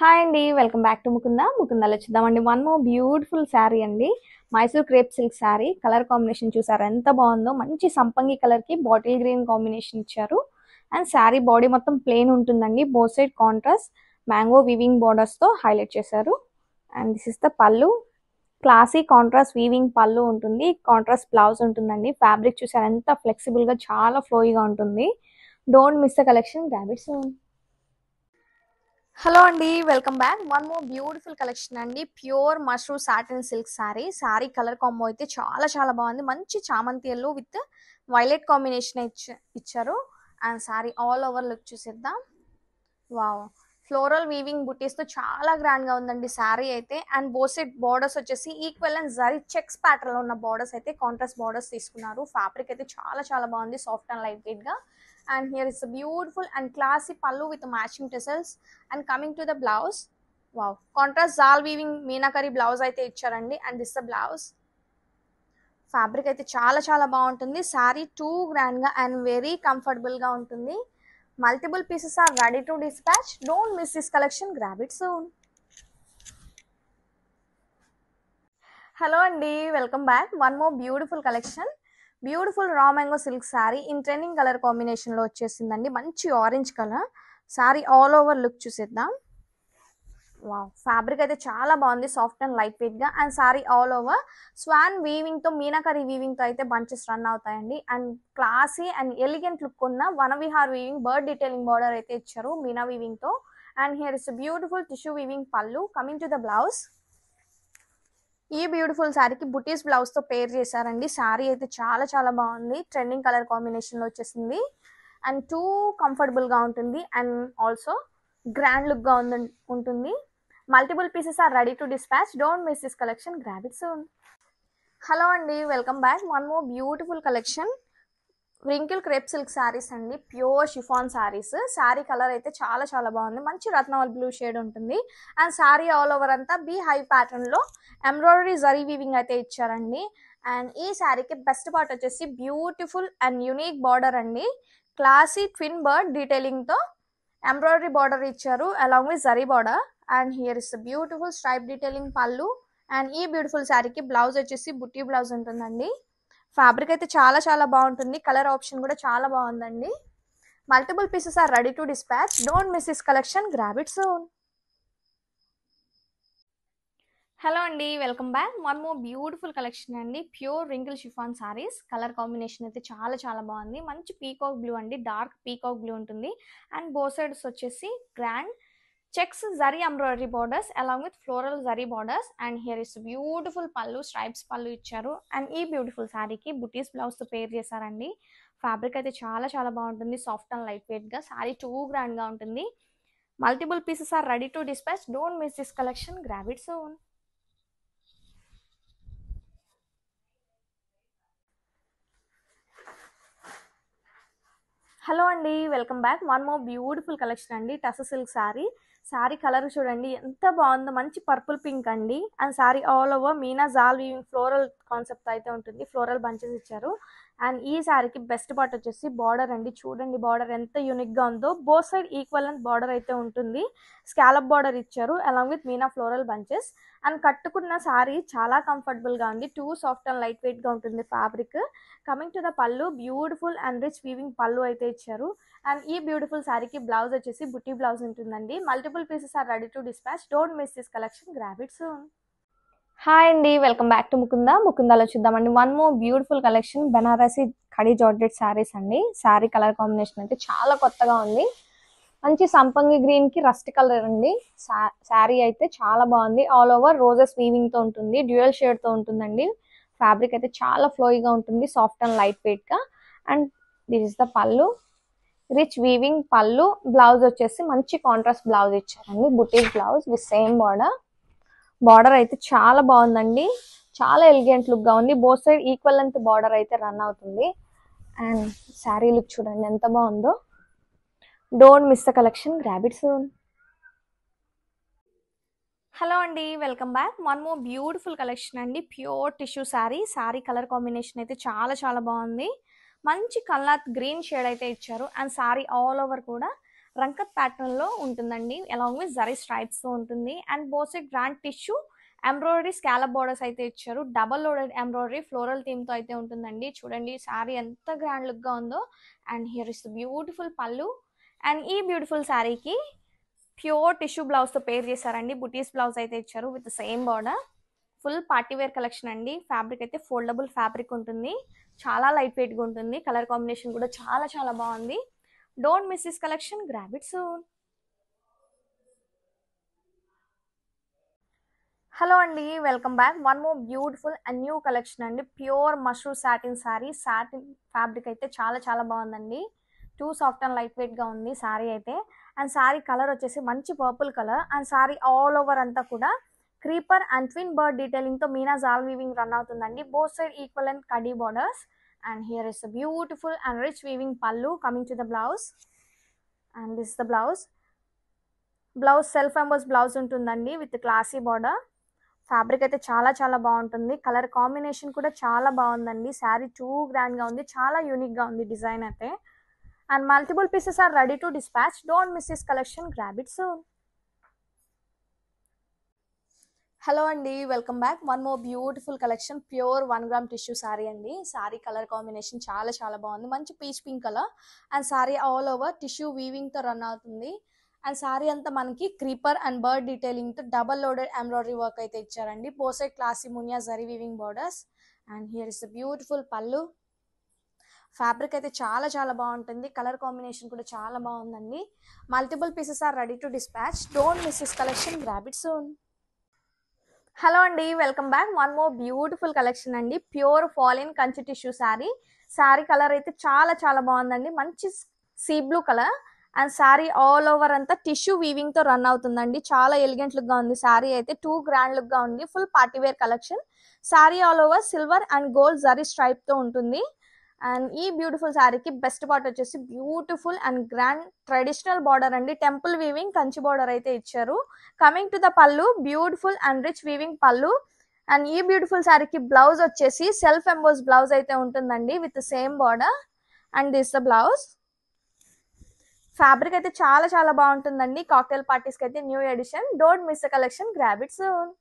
Hi అండి. Welcome back to ముకుందాలో చూద్దామండి. వన్ మోర్ బ్యూటిఫుల్ శారీ అండి. Mysore crepe silk sari. Colour combination చూసారా ఎంత బాగుందో. మంచి సంపంగి కలర్కి బాటిల్ గ్రీన్ కాంబినేషన్ ఇచ్చారు. అండ్ శారీ బాడీ మొత్తం ప్లెయిన్ ఉంటుందండి. Both side contrast mango weaving బోర్డర్స్తో హైలైట్ చేశారు. And this is the pallu. Classy contrast weaving pallu ఉంటుంది. కాంట్రాస్ట్ బ్లౌజ్ ఉంటుందండి. ఫ్యాబ్రిక్ చూసారా ఎంత ఫ్లెక్సిబుల్గా చాలా ఫ్లోయిగా ఉంటుంది. Don't miss the collection. Grab it soon. Hello అండి, welcome back. One more beautiful collection అండి. Pure mushroom satin silk sari. Sari colour combo అయితే చాలా చాలా బాగుంది. మంచి చామంతి ఎల్లో విత్ వైలెట్ కాంబినేషన్ ఇచ్చారు. And sari all over look చూసేద్దాం. వావ్, ఫ్లోరల్ వీవింగ్ బుటీస్ తో చాలా గ్రాండ్ గా ఉందండి శారీ అయితే. అండ్ బోసెట్ బోర్డర్స్ వచ్చేసి equal and zari checks pattern లో ఉన్న బోర్డర్స్ అయితే కాంట్రాస్ట్ బోర్డర్స్ తీసుకున్నారు. ఫ్యాబ్రిక్ అయితే చాలా చాలా బాగుంది, సాఫ్ట్ అండ్ లైట్ వెయిట్ గా. And here is a beautiful and classy pallu with matching tassels. And coming to the blouse, wow, contrast zal weaving meenakari blouse aithe ichcharandi. And this is the blouse. Fabric aithe chaala chaala baaguntundi. Saree too grand ga and very comfortable ga untundi. Multiple pieces are ready to dispatch. Don't miss this collection. Grab it soon. Hello andi, welcome back. One more beautiful collection. Beautiful raw mango silk sari in trending colour కాంబినేషన్లో వచ్చేసిందండి. మంచి orange colour. Sari all over look చూసేద్దాం. Wow, fabric అయితే చాలా బాగుంది, soft and light వెయిట్గా. And sari all over swan వీవింగ్తో మీనాకరీ వీవింగ్తో అయితే బంచెస్ రన్ అవుతాయండి. And classy and elegant look ఉన్న vanavihar weaving bird detailing border అయితే ఇచ్చారు మీనా వీవింగ్తో. And here is beautiful tissue weaving pallu. Coming to the blouse, ఈ బ్యూటిఫుల్ శారీకి బుటీస్ బ్లౌజ్ తో పేర్ చేశారండి. శారీ అయితే చాలా చాలా బాగుంది, ట్రెండింగ్ కలర్ కాంబినేషన్ లో వచ్చేసింది. అండ్ టూ కంఫర్టబుల్ గా ఉంటుంది అండ్ ఆల్సో గ్రాండ్ లుక్ గా ఉంటుంది. Multiple pieces are ready to dispatch. Don't miss this collection. Grab it soon. Hello అండి, welcome back. One more beautiful collection. Wrinkle crepe silk saris అండి. Pure chiffon saris. Sari colour అయితే చాలా చాలా బాగుంది, మంచి రత్నవల్ బ్లూ షేడ్ ఉంటుంది. అండ్ శారీ ఆల్ ఓవర్ అంతా బీ హై ప్యాటర్న్ లో ఎంబ్రాయిడరీ జరీ వీవింగ్ అయితే ఇచ్చారండి. అండ్ ఈ శారీకి బెస్ట్ పార్ట్ వచ్చేసి బ్యూటిఫుల్ అండ్ యూనిక్ బార్డర్ అండి. క్లాసీ ట్విన్ బర్డ్ డీటెయిలింగ్ తో ఎంబ్రాయిడరీ బార్డర్ ఇచ్చారు along with zari border. And here is beautiful stripe detailing పళ్ళు. అండ్ ఈ బ్యూటిఫుల్ శారీకి బ్లౌజ్ వచ్చేసి బుట్టి బ్లౌజ్ ఉంటుందండి. ఫ్యాబ్రిక్ అయితే చాలా చాలా బాగుంటుంది. కలర్ ఆప్షన్ కూడా చాలా బాగుందండి. Multiple pieces are ready to dispatch. Don't miss this collection. Grab it soon. Hello అండి, welcome back. One more beautiful collection అండి. Pure wrinkle chiffon saris. Colour combination అయితే చాలా చాలా బాగుంది. మంచి పీకాక్ బ్లూ అండి, డార్క్ పీకాక్ బ్లూ ఉంటుంది. అండ్ బోత్ సైడ్స్ వచ్చేసి grand checks zari embroidery borders along with floral zari borders. And here is beautiful pallu, stripes pallu ఇచ్చారు. అండ్ ఈ బ్యూటిఫుల్ శారీకి బుటీస్ బ్లౌజ్ తో పేర్ చేశారండి. ఫ్యాబ్రిక్ అయితే చాలా చాలా బాగుంటుంది, సాఫ్ట్ అండ్ లైట్ వెయిట్ గా. శారీ టూ గ్రాండ్ గా ఉంటుంది. Multiple pieces are ready to dispatch. Don't miss this collection. Grab it soon. Hello అండి, welcome back. One more beautiful collection అండి. టసర్ సిల్క్ శారీ. శారీ కలర్ చూడండి ఎంత బాగుందో, మంచి పర్పుల్ పింక్ అండి. And sari all over meena jaal weaving floral concept అయితే ఉంటుంది. ఫ్లోరల్ బంచెస్ ఇచ్చారు. అండ్ ఈ శారీకి బెస్ట్ పార్ట్ వచ్చేసి బార్డర్ అండి. చూడండి బార్డర్ ఎంత యూనిక్ గా ఉందో. Both side equal and border అయితే ఉంటుంది. స్కాలప్ బార్డర్ ఇచ్చారు along with Meena floral bunches. And కట్టుకున్న శారీ చాలా కంఫర్టబుల్ గా ఉంది. Two soft and light weight గా ఉంటుంది fabric. Coming to the pallu, beautiful and rich weaving పళ్ళు అయితే ఇచ్చారు. అండ్ ఈ బ్యూటిఫుల్ శారీకి బ్లౌజ్ వచ్చేసి బుట్టి బ్లౌజ్ ఉంటుందండి. Multiple pieces are ready to dispatch. Don't miss this collection. Grab it soon. Hi అండి, వెల్కమ్ బ్యాక్ టు ముకుందాలో చూద్దామండి. One more beautiful collection. Banarasi khaddi georgette saris అండి. శారీ కలర్ కాంబినేషన్ అయితే చాలా కొత్తగా ఉంది. మంచి సంపంగి గ్రీన్ కి రస్ట్ కలర్ అండి. శారీ అయితే చాలా బాగుంది. ఆల్ ఓవర్ రోజెస్ వీవింగ్ తో ఉంటుంది, డ్యూయల్ షేడ్ తో ఉంటుందండి. ఫ్యాబ్రిక్ అయితే చాలా ఫ్లోయిగా ఉంటుంది, సాఫ్ట్ అండ్ లైట్ వెయిట్ గా. And this is the pallu, rich weaving pallu. Blouse వచ్చేసి మంచి కాంట్రాస్ట్ బ్లౌజ్ ఇచ్చారండి, butis blouse with same border. Border అయితే చాలా బాగుందండి, చాలా ఎలిగెంట్ లుక్ గా ఉంది. Both side equal length border అయితే రన్ అవుతుంది. అండ్ శారీ లుక్ చూడండి ఎంత బాగుందో. Don't miss the collection. Grab it soon. Hello అండి, welcome back. One more beautiful collection అండి. Pure tissue sari. Sari colour combination అయితే చాలా చాలా బాగుంది. మంచి కల్నాత్ గ్రీన్ షేడ్ అయితే ఇచ్చారు. అండ్ శారీ ఆల్ ఓవర్ కూడా రంకత్ ప్యాటర్న్ లో ఉంటుందండి, అలాంగ్ విత్ జరీ స్ట్రైప్స్ తో ఉంటుంది. And both side grand tissue embroidery scallop borders అయితే ఇచ్చారు. Double loaded embroidery floral theme తో అయితే ఉంటుందండి. చూడండి శారీ ఎంత గ్రాండ్ లుక్ గా ఉందో. And here is beautiful pallu. And ఈ బ్యూటిఫుల్ శారీకి ప్యూర్ టిష్యూ బ్లౌజ్ తో పేర్ చేశారండి. బుటీస్ బ్లౌజ్ అయితే ఇచ్చారు with same border. Full party wear collection అండి. ఫ్యాబ్రిక్ అయితే ఫోల్డబుల్ ఫ్యాబ్రిక్ ఉంటుంది, చాలా లైట్ వెయిట్ గా ఉంటుంది. కలర్ కాంబినేషన్ కూడా చాలా చాలా బాగుంది. Don't miss this collection, grab it soon. Hello అండి, welcome back. One more beautiful and new collection అండి. Pure mushroom satin sari. Satin fabric అయితే చాలా చాలా బాగుందండి. Too soft and light weight గా ఉంది శారీ అయితే. అండ్ శారీ కలర్ వచ్చేసి మంచి purple colour. And sari all over అంతా కూడా creeper and twin bird detailing తో మీనా జాల్ వీవింగ్ రన్ అవుతుందండి. Both side equal and khadi borders. And here is beautiful and rich weaving pallu. Coming to the blouse, and this the blouse. Blouse self emboss blouse ఉంటుందండి with classy border. Fabric అయితే చాలా చాలా బాగుంటుంది. Colour combination కూడా చాలా బాగుందండి. Sari two grand గా ఉంది, చాలా యూనిక్ గా ఉంది డిజైన్ అయితే. And multiple pieces are ready to dispatch. Don't miss this collection, grab it soon. Hello అండి, welcome back. One more beautiful collection. Pure 1 gram tissue sari అండి. శారీ కలర్ కాంబినేషన్ చాలా చాలా బాగుంది, మంచి peach pink colour. And sari all over tissue weaving తో run అవుతుంది. And sari అంతా మనకి క్రీపర్ అండ్ బర్డ్ డీటెయిలింగ్ తో డబల్ లోడెడ్ ఎంబ్రాయిడరీ వర్క్ అయితే ఇచ్చారండి. Both side classy muniya zari weaving borders. And here is the beautiful pallu. Fabric అయితే చాలా చాలా బాగుంటుంది. కలర్ కాంబినేషన్ కూడా చాలా బాగుందండి. Multiple pieces are ready to dispatch. Don't miss this collection, grab it soon. Hello అండి, welcome back. One more beautiful collection అండి. Pure ఫాలిన్ కంచి టిష్యూ శారీ. శారీ కలర్ అయితే చాలా చాలా బాగుందండి, మంచి sea blue colour. And sari all over అంతా టిష్యూ వీవింగ్ తో రన్ అవుతుందండి. చాలా ఎలిగెంట్ లుక్ గా ఉంది శారీ అయితే. టూ గ్రాండ్ లుక్ గా ఉంది. Full party wear collection. Sari all over silver and gold zari stripe తో ఉంటుంది. అండ్ ఈ బ్యూటిఫుల్ శారీకి బెస్ట్ పార్ట్ వచ్చేసి beautiful and grand traditional border అండి. టెంపుల్ వీవింగ్ కంచి బార్డర్ అయితే ఇచ్చారు. Coming to the pallu, beautiful and rich weaving pallu. And ఈ బ్యూటిఫుల్ శారీకి బ్లౌజ్ వచ్చేసి సెల్ఫ్ ఎంబోస్ బ్లౌజ్ అయితే ఉంటుందండి with same border. And this the blouse. Fabric అయితే చాలా చాలా బాగుంటుందండి. కాక్టైల్ పార్టీస్ కి అయితే new edition. Don't miss the collection, grab it soon.